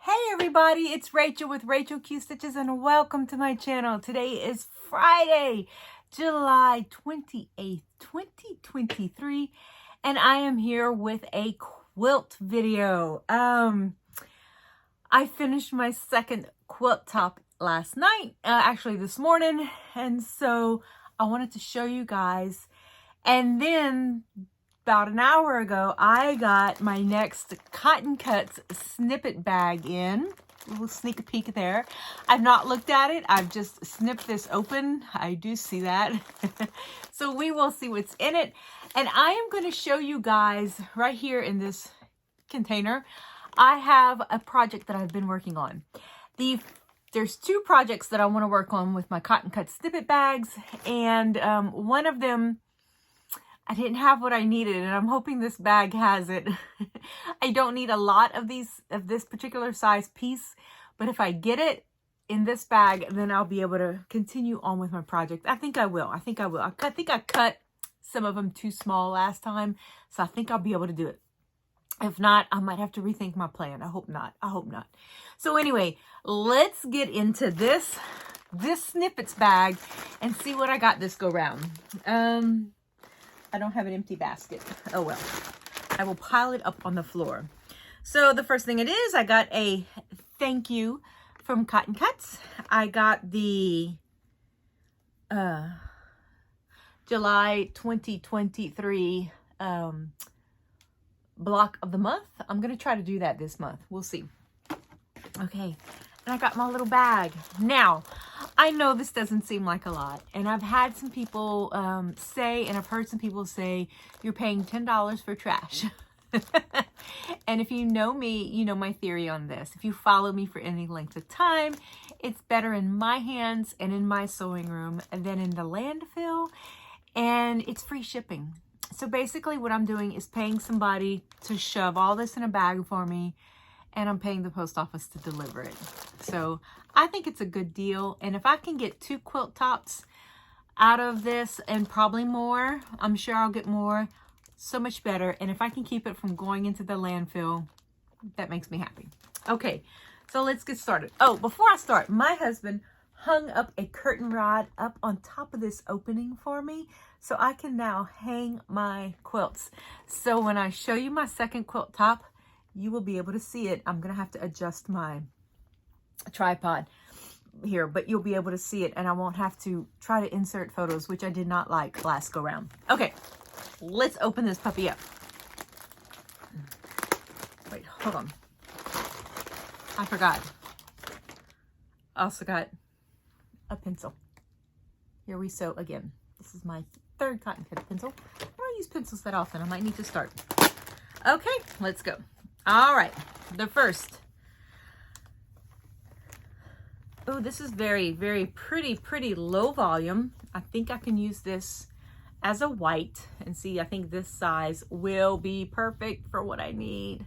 Hey everybody, it's Rachel with Rachel Q Stitches and welcome to my channel. Today is Friday, July 28th, 2023, and I am here with a quilt video. I finished my second quilt top last night, actually this morning, and so I wanted to show you guys. And then about an hour ago, I got my next Cotton Cuts snippet bag in. A little sneak peek there. I've not looked at it. I've just snipped this open. I do see that. So we will see what's in it. And I am going to show you guys right here in this container. I have a project that I've been working on. There's two projects that I want to work on with my Cotton Cuts snippet bags. And one of them, I didn't have what I needed, and I'm hoping this bag has it. I don't need a lot of this particular size piece, but if I get it in this bag, then I'll be able to continue on with my project. I think I will. I think I cut some of them too small last time, so I think I'll be able to do it. If not, I might have to rethink my plan. I hope not. I hope not. So anyway, let's get into this Snippets bag and see what I got this go round. I don't have an empty basket. Oh well. I will pile it up on the floor. So the first thing it is, I got a thank you from Cotton Cuts. I got the July 2023 block of the month. I'm going to try to do that this month. We'll see. Okay. And I got my little bag. Now, I know this doesn't seem like a lot, and I've had some people say, and I've heard some people say, you're paying $10 for trash. And if you know me, you know my theory on this. If you follow me for any length of time, it's better in my hands and in my sewing room than in the landfill, and it's free shipping. So basically what I'm doing is paying somebody to shove all this in a bag for me, and I'm paying the post office to deliver it. So I think it's a good deal. And if I can get 2 quilt tops out of this and probably more, I'm sure I'll get more, so much better. And if I can keep it from going into the landfill, that makes me happy. Okay, so let's get started. Oh, before I start, my husband hung up a curtain rod up on top of this opening for me, so I can now hang my quilts. So when I show you my second quilt top, you will be able to see it. I'm going to have to adjust my tripod here, but you'll be able to see it, and I won't have to try to insert photos, which I did not like last go round. Okay, let's open this puppy up. Wait, hold on. I forgot. I also got a pencil. Here we sew again. This is my third Cotton Cut pencil. I don't use pencils that often. I might need to start. Okay, let's go. All right, the first. Oh, this is very, very pretty low volume. I think I can use this as a white. And see, I think this size will be perfect for what I need.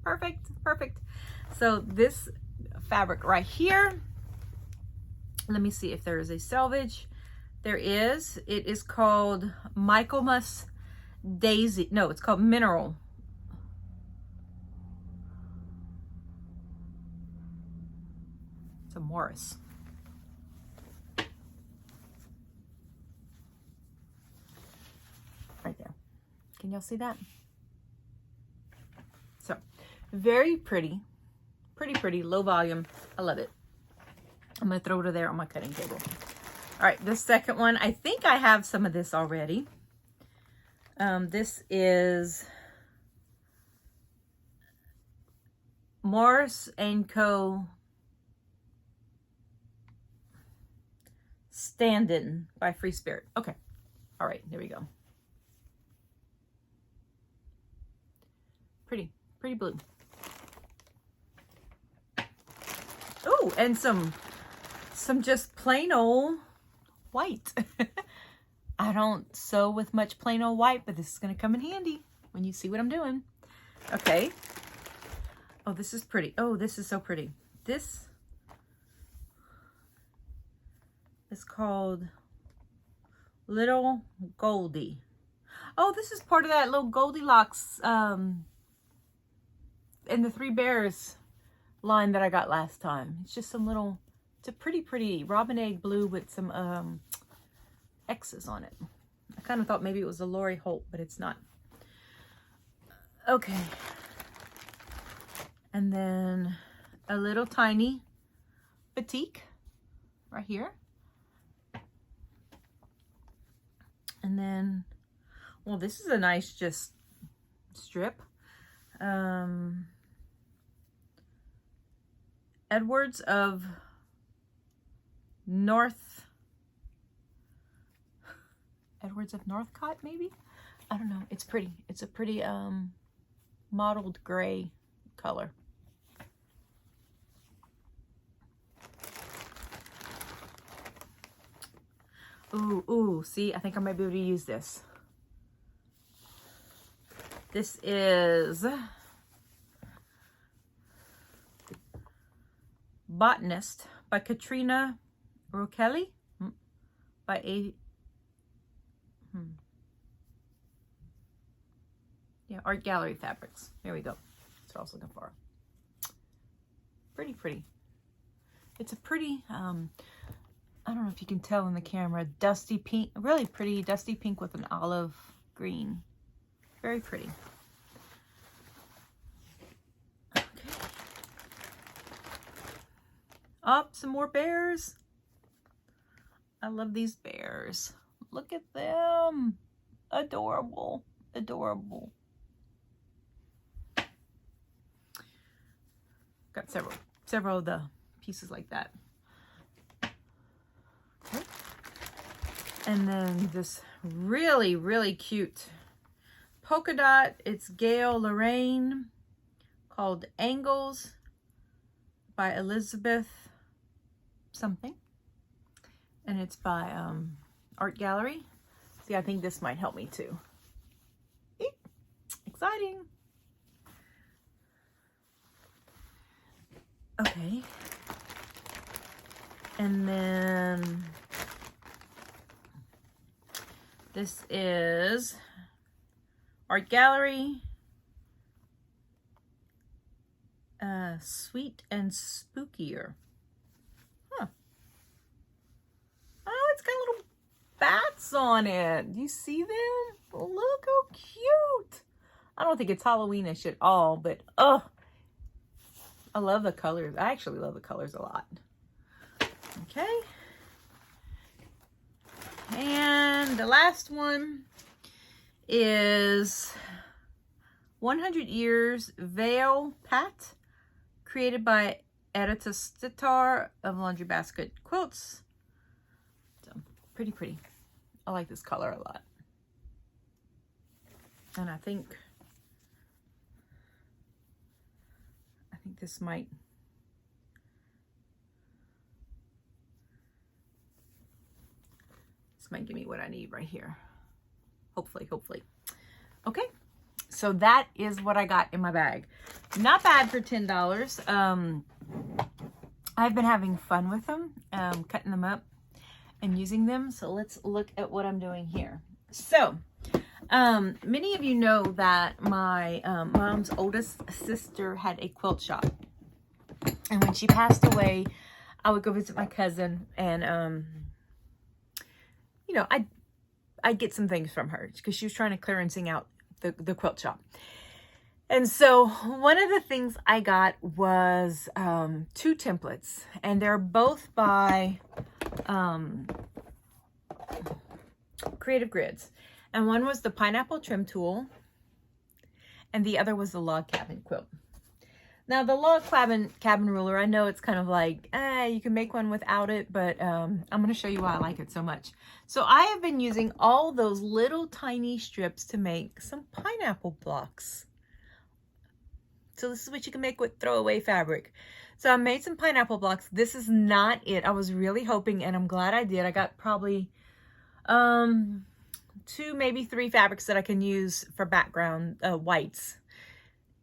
Perfect, perfect. So this fabric right here, let me see if there is a selvage. There is. It is called Michaelmas Daisy. No, it's called Mineral. It's a Morris. Right there. Can y'all see that? So, very pretty. Pretty, low volume. I love it. I'm going to throw it there on my cutting table. All right, the second one, I think I have some of this already. This is Morris & Co. Stand-In by Free Spirit. Okay. All right, there we go. Pretty blue. Oh, and some just plain old white. I don't sew with much plain old white, but this is going to come in handy when you see what I'm doing. Okay. Oh, this is pretty. Oh, this is so pretty. This is called Little Goldie. Oh, this is part of that little Goldilocks and the Three Bears line that I got last time. It's just some little, it's a pretty robin egg blue with some X's on it. I kind of thought maybe it was a Lori Holt, but it's not. Okay. And then a little tiny batik right here. And then, well, this is a nice just strip. Edwards of Northcott, maybe? I don't know. It's pretty. It's a pretty mottled gray color. Ooh, see, I think I might be able to use this. This is Botanist by Katrina Rokelli by Art Gallery Fabrics. There we go. That's what I was looking for. Pretty. It's a pretty, I don't know if you can tell in the camera, dusty pink, really pretty dusty pink with an olive green. Very pretty. Okay. Oh, some more bears. I love these bears. Look at them. Adorable. Adorable. Got several of the pieces like that. Okay. And then this really cute polka dot. It's Gail Lorraine, called Angles by Elizabeth something. And it's by Art Gallery. See, I think this might help me too. Eek. Exciting. Okay. And then this is Art Gallery. Sweet and Spookier. Huh. Oh, it's got little bats on it. Do you see them? Look how cute. I don't think it's Halloweenish at all, but oh, I love the colors. I actually love the colors a lot. Okay. And the last one is 100 Years Veil Pat, created by Edita Stitar of Laundry Basket Quilts. So pretty. I like this color a lot. And I think this might give me what I need right here. Hopefully. Okay, so that is what I got in my bag. Not bad for $10. I've been having fun with them, cutting them up and using them. So let's look at what I'm doing here. So many of you know that my mom's oldest sister had a quilt shop, and when she passed away, I would go visit my cousin, and you know, I'd get some things from her because she was trying to clearancing out the quilt shop. And so one of the things I got was 2 templates, and they're both by Creative Grids. And one was the pineapple trim tool, and the other was the log cabin quilt. Now the log cabin ruler, I know it's kind of like, you can make one without it, but I'm going to show you why I like it so much. So I have been using all those little tiny strips to make some pineapple blocks. So this is what you can make with throwaway fabric. So I made some pineapple blocks. This is not it. I was really hoping, and I'm glad I did. I got probably 2, maybe 3 fabrics that I can use for background whites.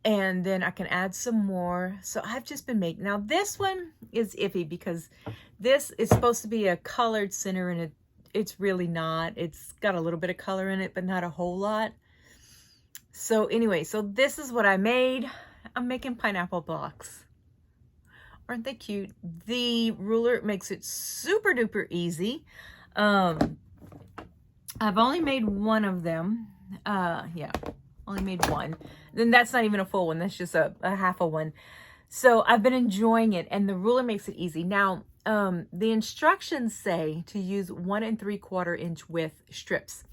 And then I can add some more. So I've just been making. Now this one is iffy because this is supposed to be a colored center, and it's really not. It's got a little bit of color in it, but not a whole lot. So anyway, so this is what I made. I'm making pineapple blocks. Aren't they cute? The ruler makes it super duper easy. I've only made one of them. Yeah, only made one. Then that's not even a full one. That's just a half a one. So I've been enjoying it, and the ruler makes it easy. Now, the instructions say to use 1 3/4 inch width strips.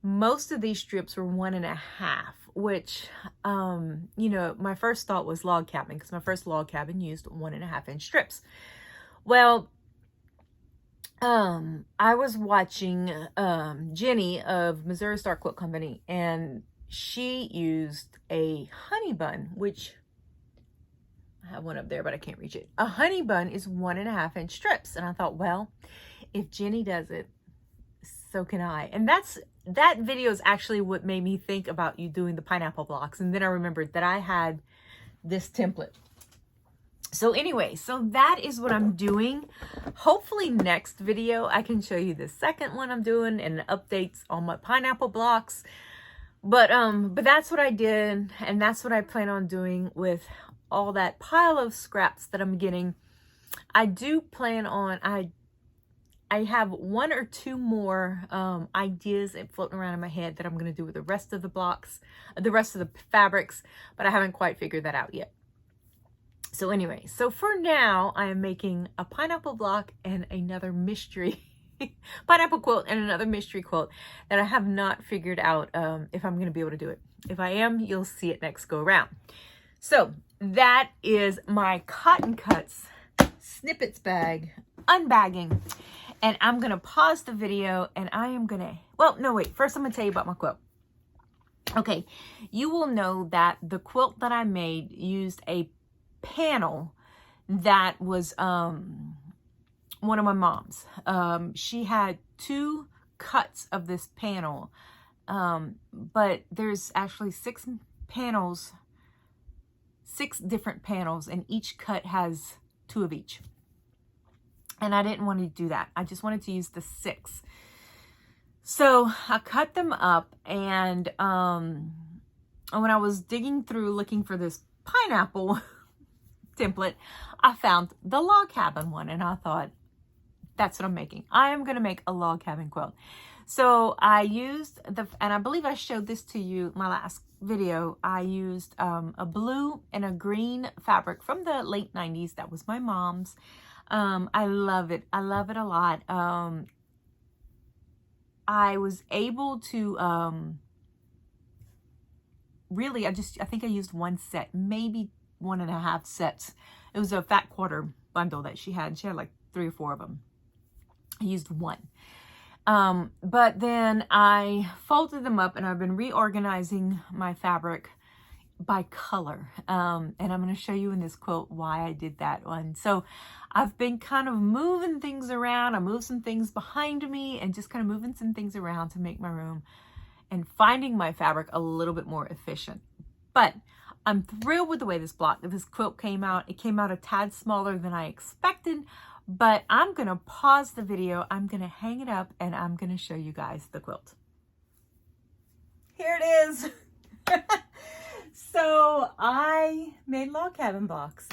Most of these strips were 1 1/2, which, you know, my first thought was log cabin, because my first log cabin used 1 1/2 inch strips. Well, I was watching Jenny of Missouri Star Quilt Company, and she used a honey bun, which I have one up there, but I can't reach it. A honey bun is 1 1/2 inch strips. And I thought, well, if Jenny does it, so can I. And that video is actually what made me think about you doing the pineapple blocks. And then I remembered that I had this template. So anyway, so that is what I'm doing. Hopefully next video, I can show you the second one I'm doing and updates on my pineapple blocks. But that's what I did. And that's what I plan on doing with all that pile of scraps that I'm getting. I do plan on, I have 1 or 2 more ideas floating around in my head that I'm going to do with the rest of the blocks, the rest of the fabrics, but I haven't quite figured that out yet. So anyway, so for now, I am making a pineapple block and another mystery pineapple quilt and another mystery quilt that I have not figured out if I'm going to be able to do it. If I am, you'll see it next go around. So that is my Cotton Cuts Snippets bag unbagging. And I'm going to pause the video and I am going to, well, no, wait. First, I'm going to tell you about my quilt. Okay. You will know that the quilt that I made used a panel that was one of my mom's. She had 2 cuts of this panel, but there's actually 6 panels, 6 different panels, and each cut has 2 of each. And I didn't want to do that. I just wanted to use the 6. So I cut them up, and when I was digging through looking for this pineapple template, I found the log cabin one, and I thought, that's what I'm making. I am going to make a log cabin quilt. So I used and I believe I showed this to you my last video. I used a blue and a green fabric from the late 90s. That was my mom's. I love it. I love it a lot. I was able to really, I think I used 1 set, maybe 1 1/2 sets. It was a fat quarter bundle that she had. She had like 3 or 4 of them. I used 1. But then I folded them up, and I've been reorganizing my fabric by color. And I'm going to show you in this quilt why I did that one. So I've been kind of moving things around. I moved some things behind me and just kind of moving some things around to make my room and finding my fabric a little bit more efficient. But I'm thrilled with the way this quilt came out. It came out a tad smaller than I expected, but I'm going to pause the video. I'm going to hang it up, and I'm going to show you guys the quilt. Here it is. So I made log cabin blocks.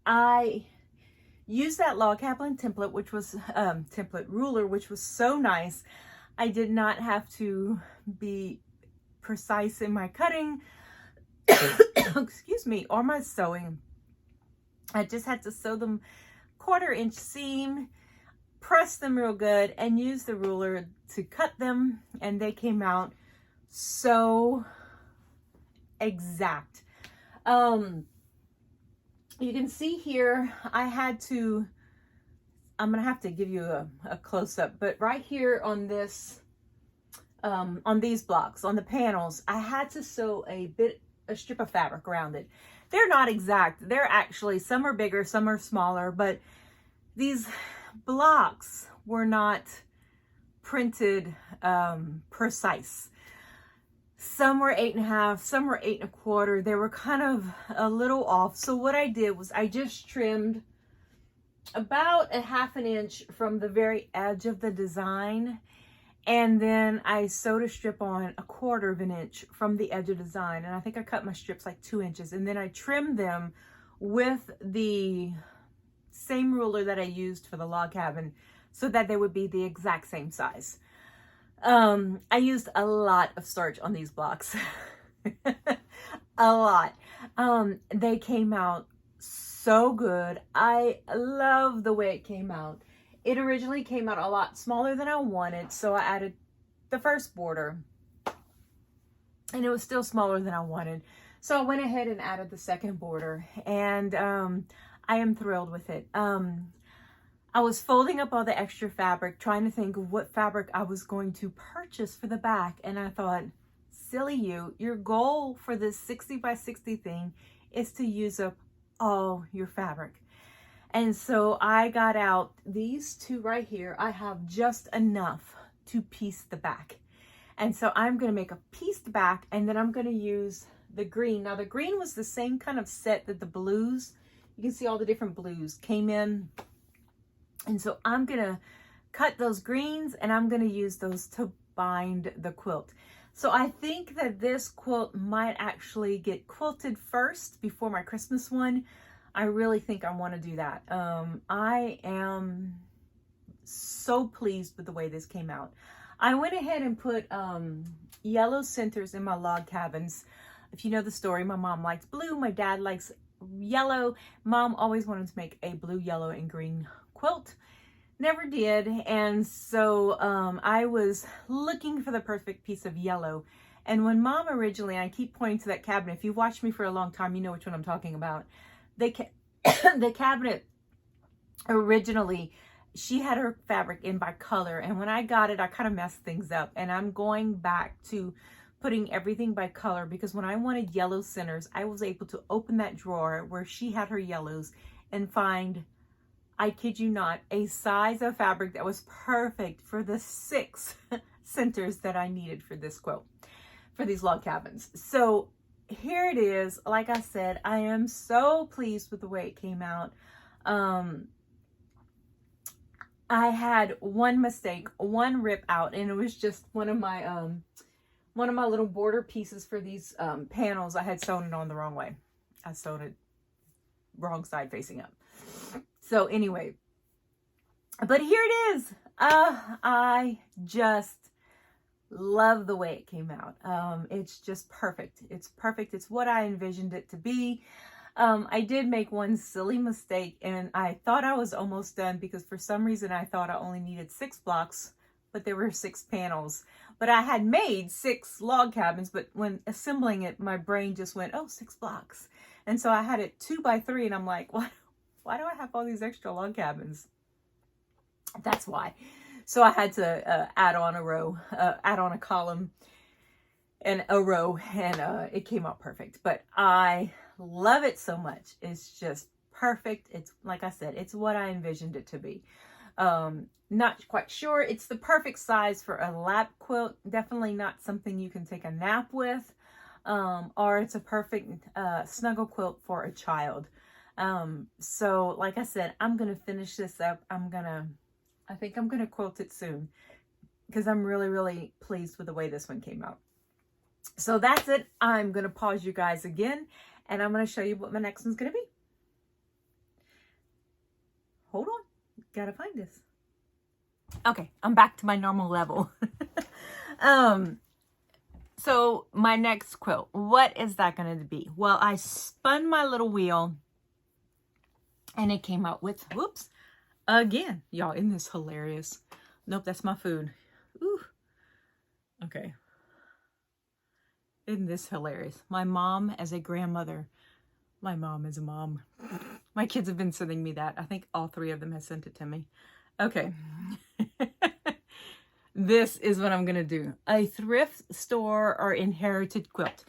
I used that log cabin template, which was ruler, which was so nice. I did not have to be precise in my cutting, excuse me, or my sewing. I just had to sew them 1/4 inch seam, press them real good, and use the ruler to cut them, and they came out so exact. You can see here, I'm gonna have to give you a close-up, but right here on this, on these blocks, on the panels, I had to sew a strip of fabric around it. They're not exact. They're actually, some are bigger, some are smaller, but these blocks were not printed precise. Some were 8 1/2, some were 8 1/4. They were kind of a little off. So what I did was I just trimmed about 1/2 inch from the very edge of the design. And then I sewed a strip on 1/4 inch from the edge of the design. And I think I cut my strips like 2 inches. And then I trimmed them with the same ruler that I used for the log cabin so that they would be the exact same size. I used a lot of starch on these blocks. A lot. They came out so good. I love the way it came out. It originally came out a lot smaller than I wanted, so I added the first border, and it was still smaller than I wanted. So I went ahead and added the second border, and I am thrilled with it. I was folding up all the extra fabric, trying to think of what fabric I was going to purchase for the back, and I thought, silly you, your goal for this 60 by 60 thing is to use up all your fabric. And so I got out these two right here. I have just enough to piece the back. And so I'm going to make a pieced back, and then I'm going to use the green. Now the green was the same kind of set that the blues, you can see all the different blues came in. And so I'm going to cut those greens, and I'm going to use those to bind the quilt. So I think that this quilt might actually get quilted first before my Christmas one. I really think I want to do that. I am so pleased with the way this came out. I went ahead and put yellow centers in my log cabins. If you know the story, my mom likes blue, my dad likes yellow. Mom always wanted to make a blue, yellow, and green quilt. Never did. And so I was looking for the perfect piece of yellow. And when Mom originally, I keep pointing to that cabinet, if you've watched me for a long time, you know which one I'm talking about. The cabinet originally, she had her fabric in by color, and when I got it, I kind of messed things up, and I'm going back to putting everything by color, because when I wanted yellow centers, I was able to open that drawer where she had her yellows and find, I kid you not, a size of fabric that was perfect for the 6 centers that I needed for this quilt, for these log cabins. So here it is. Like I said, I am so pleased with the way it came out. I had one mistake, one rip out, and it was just one of my little border pieces for these panels. I had sewn it on the wrong way. I sewed it wrong side facing up. So anyway, but here it is. I just love the way it came out. It's just perfect. It's perfect. It's what I envisioned it to be. I did make one silly mistake, and I thought I was almost done because for some reason I thought I only needed 6 blocks, but there were 6 panels. But I had made 6 log cabins, but when assembling it, my brain just went, oh, 6 blocks. And so I had it 2 by 3, and I'm like, what? Why do I have all these extra log cabins? That's why. So I had to add on a row, add on a column and a row, and it came out perfect. But I love it so much. It's just perfect. It's, like I said, it's what I envisioned it to be. Not quite sure it's the perfect size for a lap quilt. Definitely not something you can take a nap with, or it's a perfect snuggle quilt for a child. So like I said, I'm going to finish this up. I think I'm going to quilt it soon because I'm really, really pleased with the way this one came out. So that's it. I'm going to pause you guys again, and I'm going to show you what my next one's going to be. Hold on. Gotta find this. Okay, I'm back to my normal level. So my next quilt, what is that going to be? Well, I spun my little wheel, and it came out with, whoops, again. Y'all, isn't this hilarious? Nope, that's my food. Ooh. Okay. Isn't this hilarious? My mom as a grandmother. My mom as a mom. My kids have been sending me that. I think all 3 of them have sent it to me. Okay. This is what I'm going to do. A thrift store or inherited quilt.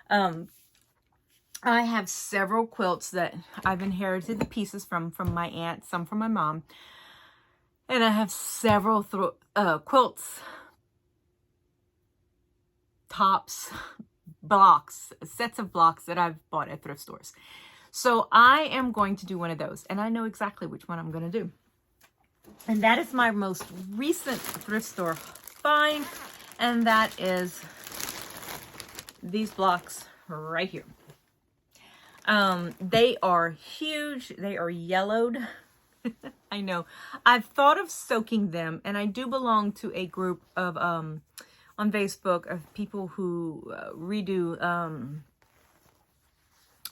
I have several quilts that I've inherited the pieces from my aunt, some from my mom. And I have several quilts, tops, blocks, sets of blocks that I've bought at thrift stores. So I am going to do one of those, and I know exactly which one I'm going to do. And that is my most recent thrift store find, and that is these blocks right here. They are huge. They are yellowed. I know. I've thought of soaking them, and I do belong to a group of on Facebook of people who redo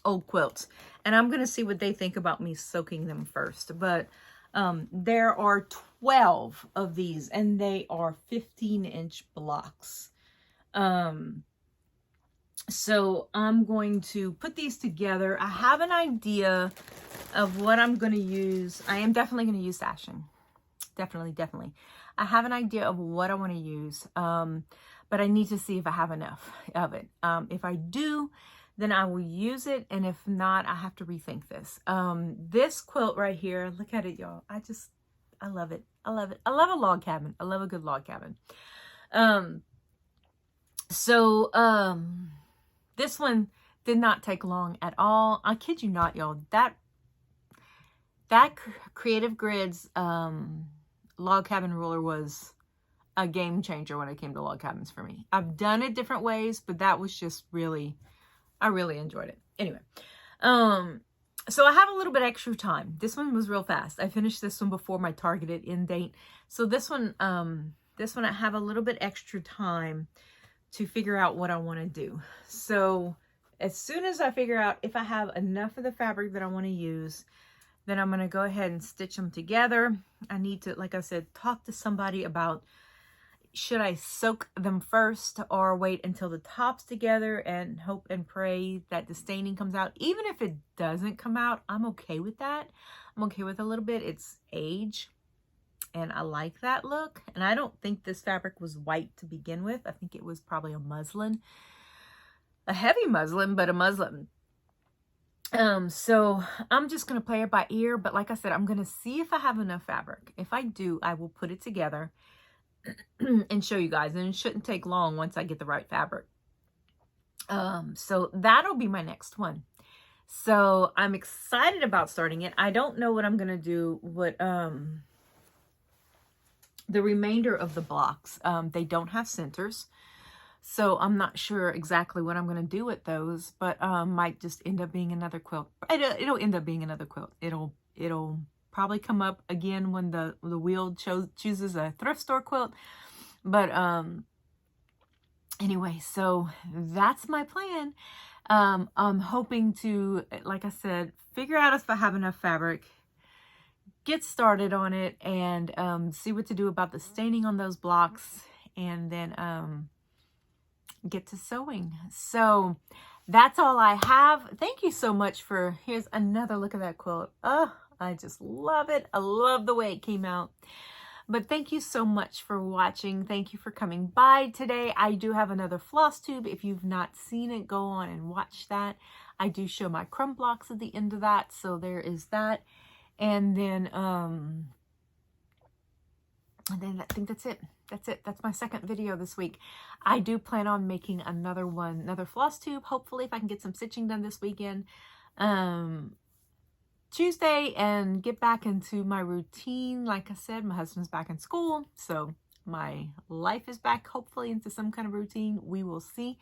old quilts, and I'm gonna see what they think about me soaking them first. But there are 12 of these, and they are 15-inch blocks. So I'm going to put these together. I have an idea of what I'm going to use. I am definitely going to use sashing. Definitely. I have an idea of what I want to use, but I need to see if I have enough of it. If I do, then I will use it, and if not, I have to rethink this. This quilt right here, look at it, y'all. I love it. I love it. I love a log cabin. I love a good log cabin. This one did not take long at all. I kid you not, y'all. That Creative Grids log cabin ruler was a game changer when it came to log cabins for me. I've done it different ways, but that was just really, I really enjoyed it. Anyway, so I have a little bit extra time. This one was real fast. I finished this one before my targeted end date. So this one I have a little bit extra time to figure out what I want to do. So as soon as I figure out if I have enough of the fabric that I want to use, then I'm going to go ahead and stitch them together. I need to, like I said, talk to somebody about, should I soak them first or wait until the top's together and hope and pray that the staining comes out. Even if it doesn't come out, I'm okay with that. I'm okay with a little bit. It's age, and I like that look. And I don't think this fabric was white to begin with. I think it was probably a muslin, a heavy muslin, but a muslin. So I'm just going to play it by ear. But like I said, I'm going to see if I have enough fabric. If I do, I will put it together and show you guys. And it shouldn't take long once I get the right fabric. So that'll be my next one. So I'm excited about starting it. I don't know what I'm going to do with, the remainder of the blocks. They don't have centers, so I'm not sure exactly what I'm going to do with those, but might just end up being another quilt. It'll end up being another quilt. It'll probably come up again when the wheel chooses a thrift store quilt. But anyway, so that's my plan. I'm hoping to, like I said, figure out if I have enough fabric, get started on it, and see what to do about the staining on those blocks, and then get to sewing. So that's all I have. Thank you so much for, here's another look at that quilt. Oh, I just love it. I love the way it came out. But thank you so much for watching. Thank you for coming by today. I do have another floss tube. If you've not seen it, go on and watch that. I do show my crumb blocks at the end of that, so there is that. And then I think that's it. That's my second video this week. I do plan on making another one, another floss tube, hopefully, if I can get some stitching done this weekend, Tuesday, and get back into my routine. Like I said, my husband's back in school, so my life is back, hopefully, into some kind of routine. We will see.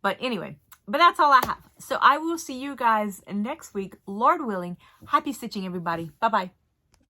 But anyway, but that's all I have. So I will see you guys next week, Lord willing. Happy stitching, everybody. Bye-bye.